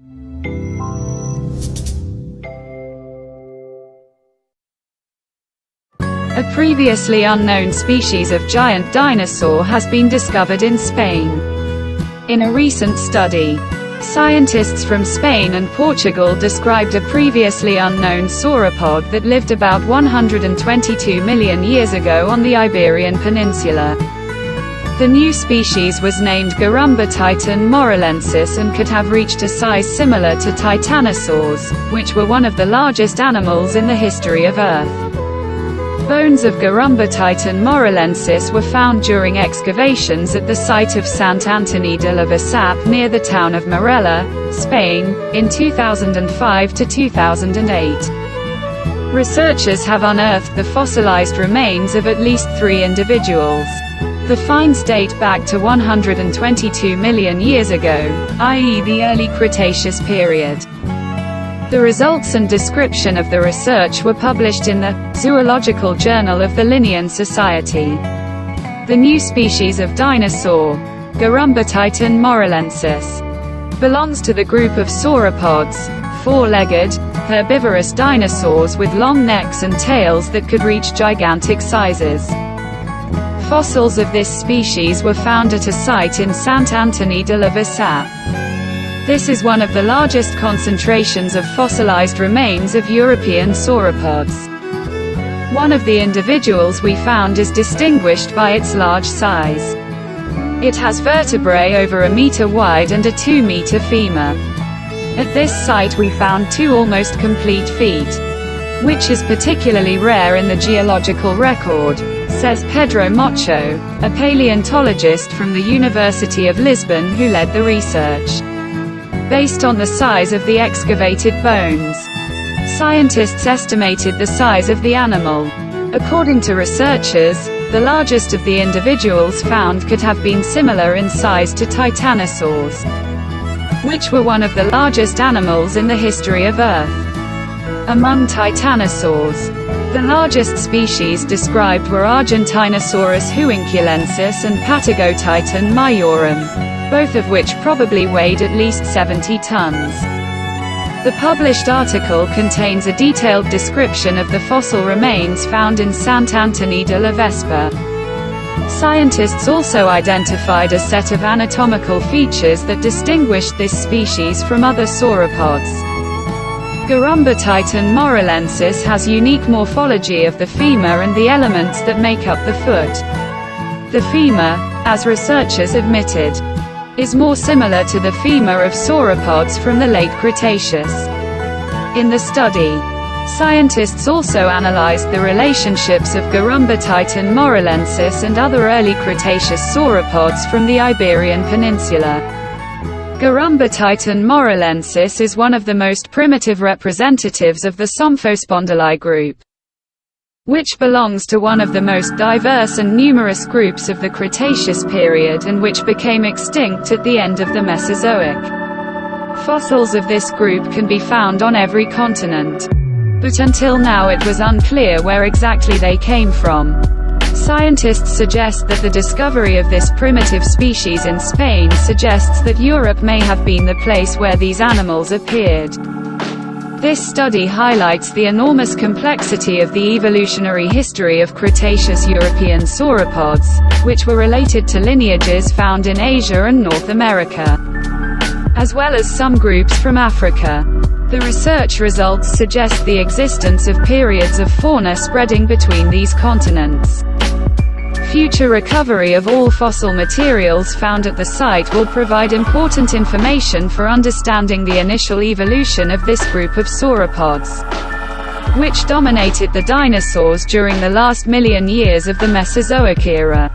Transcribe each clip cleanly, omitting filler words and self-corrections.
A previously unknown species of giant dinosaur has been discovered in Spain. In a recent study, scientists from Spain and Portugal described a previously unknown sauropod that lived about 122 million years ago on the Iberian Peninsula. The new species was named HgeBA morelensis and could have reached a size similar to titanosaurs, which were one of the largest animals in the history of Earth. Bones of HgeBA morelensis were found during excavations at the site of Sant Antoni de la Basap near the town of Morella, Spain, in 2005 to 2008. Researchers have unearthed the fossilized remains of at least 3 individuals. The finds date back to 122 million years ago, i.e. the early Cretaceous period. The results and description of the research were published in the Zoological Journal of the Linnean Society. The new species of dinosaur, HgeBA morelensis, belongs to the group of sauropods, 4-legged, herbivorous dinosaurs with long necks and tails that could reach gigantic sizes. Fossils of this species were found at a site in Sant Antoni de la Basap. This is one of the largest concentrations of fossilized remains of European sauropods. One of the individuals we found is distinguished by its large size. It has vertebrae over a meter wide and a 2-meter femur. At this site we found 2 almost complete feet, which is particularly rare in the geological record, says Pedro Mocho, a paleontologist from the University of Lisbon who led the research. Based on the size of the excavated bones, scientists estimated the size of the animal. According to researchers, the largest of the individuals found could have been similar in size to titanosaurs, which were one of the largest animals in the history of Earth. Among titanosaurs, the largest species described were Argentinosaurus huinculensis and Patagotitan majorum, both of which probably weighed at least 70 tons. The published article contains a detailed description of the fossil remains found in Sant Antoni de la Basap. Scientists also identified a set of anatomical features that distinguished this species from other sauropods. HgeBA morelensis has unique morphology of the femur and the elements that make up the foot. The femur, as researchers admitted, is more similar to the femur of sauropods from the late Cretaceous. In the study, scientists also analyzed the relationships of HgeBA morelensis and other early Cretaceous sauropods from the Iberian Peninsula. HgeBA morelensis is one of the most primitive representatives of the Somphospondyli group, which belongs to one of the most diverse and numerous groups of the Cretaceous period and which became extinct at the end of the Mesozoic. Fossils of this group can be found on every continent, but until now it was unclear where exactly they came from. Scientists suggest that the discovery of this primitive species in Spain suggests that Europe may have been the place where these animals appeared. This study highlights the enormous complexity of the evolutionary history of Cretaceous European sauropods, which were related to lineages found in Asia and North America, as well as some groups from Africa. The research results suggest the existence of periods of fauna spreading between these continents. Future recovery of all fossil materials found at the site will provide important information for understanding the initial evolution of this group of sauropods, which dominated the dinosaurs during the last million years of the Mesozoic era.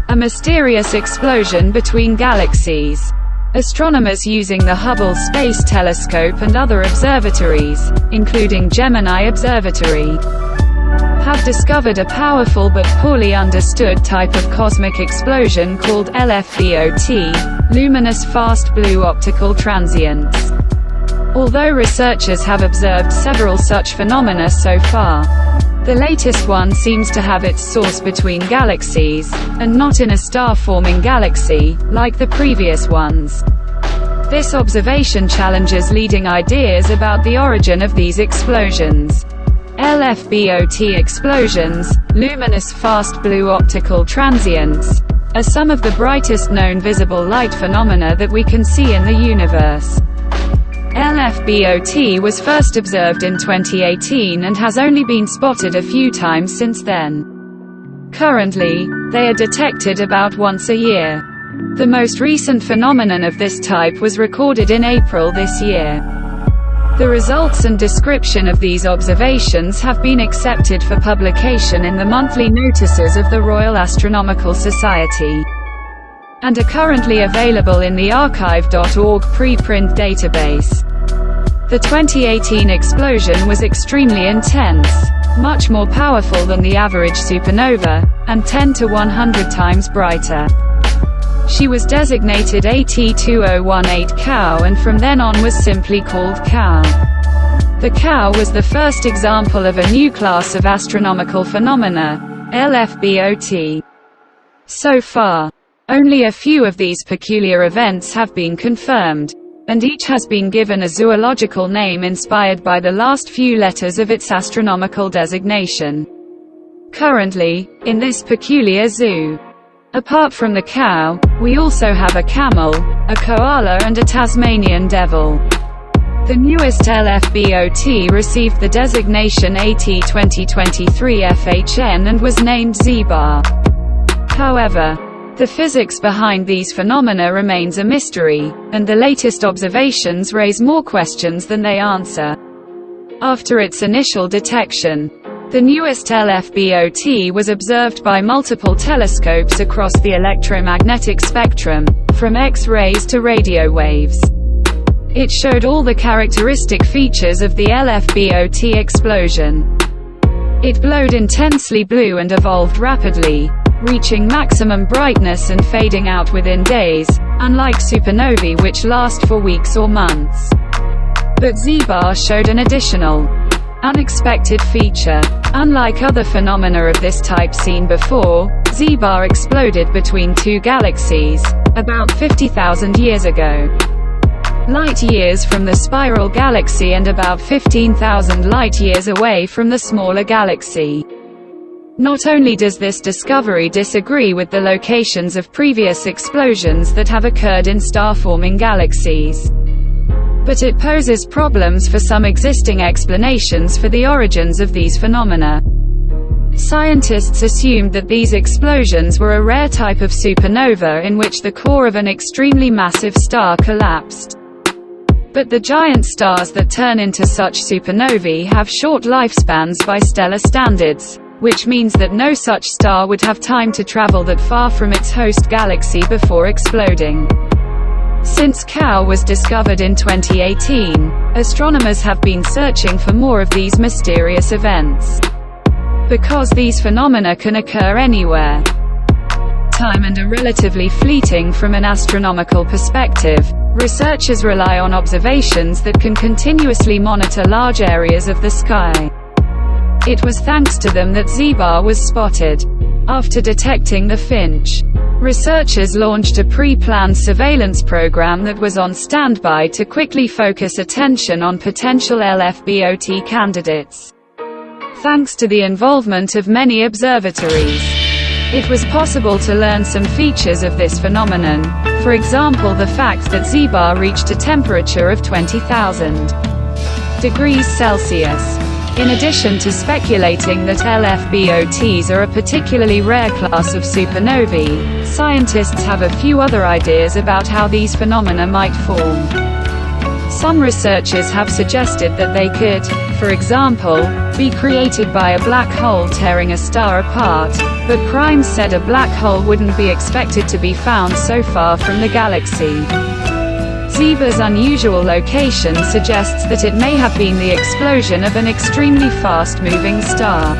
A mysterious explosion between galaxies. Astronomers using the Hubble Space Telescope and other observatories, including Gemini Observatory, have discovered a powerful but poorly understood type of cosmic explosion called LFBOT, luminous fast blue optical transients. although researchers have observed several such phenomena so far. The latest one seems to have its source between galaxies, and not in a star-forming galaxy, like the previous ones. This observation challenges leading ideas about the origin of these explosions. LFBOT explosions, luminous fast blue optical transients, are some of the brightest known visible light phenomena that we can see in the universe. LFBOT was first observed in 2018 and has only been spotted a few times since then. Currently, they are detected about once a year. The most recent phenomenon of this type was recorded in April this year. The results and description of these observations have been accepted for publication in the monthly notices of the Royal Astronomical Society, and are currently available in the archive.org preprint database. The 2018 explosion was extremely intense, much more powerful than the average supernova, and 10 to 100 times brighter. She was designated AT2018 Cow and from then on was simply called Cow. The Cow was the first example of a new class of astronomical phenomena, LFBOT. So far, only a few of these peculiar events have been confirmed, and each has been given a zoological name inspired by the last few letters of its astronomical designation. Currently, in this peculiar zoo, apart from the cow, we also have a camel, a koala and a Tasmanian devil. The newest LFBOT received the designation AT2023FHN and was named HgeBA. However, the physics behind these phenomena remains a mystery, and the latest observations raise more questions than they answer. After its initial detection, the newest LFBOT was observed by multiple telescopes across the electromagnetic spectrum, from X-rays to radio waves. It showed all the characteristic features of the LFBOT explosion. It glowed intensely blue and evolved rapidly, reaching maximum brightness and fading out within days, unlike supernovae which last for weeks or months. But HgeBA showed an additional, unexpected feature. Unlike other phenomena of this type seen before, HgeBA exploded between two galaxies, about 50,000 years ago. Light-years from the spiral galaxy and about 15,000 light-years away from the smaller galaxy. Not only does this discovery disagree with the locations of previous explosions that have occurred in star-forming galaxies, but it poses problems for some existing explanations for the origins of these phenomena. Scientists assumed that these explosions were a rare type of supernova in which the core of an extremely massive star collapsed. But the giant stars that turn into such supernovae have short lifespans by stellar standards, which means that no such star would have time to travel that far from its host galaxy before exploding. Since Cow was discovered in 2018, astronomers have been searching for more of these mysterious events. Because these phenomena can occur anywhere, time and are relatively fleeting from an astronomical perspective, researchers rely on observations that can continuously monitor large areas of the sky. It was thanks to them that HgeBA was spotted. After detecting the Finch, researchers launched a pre-planned surveillance program that was on standby to quickly focus attention on potential LFBOT candidates. Thanks to the involvement of many observatories, it was possible to learn some features of this phenomenon, for example the fact that HgeBA reached a temperature of 20,000 degrees Celsius. In addition to speculating that LFBOTs are a particularly rare class of supernovae, scientists have a few other ideas about how these phenomena might form. Some researchers have suggested that they could, for example, be created by a black hole tearing a star apart, but Primes said a black hole wouldn't be expected to be found so far from the galaxy. HgeBA's unusual location suggests that it may have been the explosion of an extremely fast-moving star.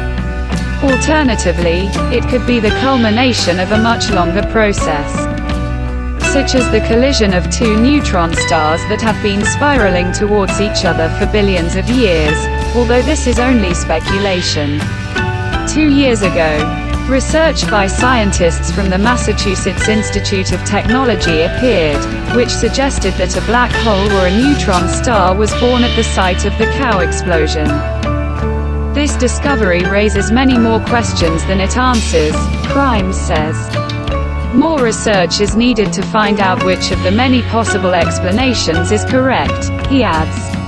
Alternatively, it could be the culmination of a much longer process. such as the collision of two neutron stars that have been spiraling towards each other for billions of years, although this is only speculation. 2 years ago, research by scientists from the Massachusetts Institute of Technology appeared, which suggested that a black hole or a neutron star was born at the site of the cow explosion. This discovery raises many more questions than it answers, Crimes says. More research is needed to find out which of the many possible explanations is correct, he adds.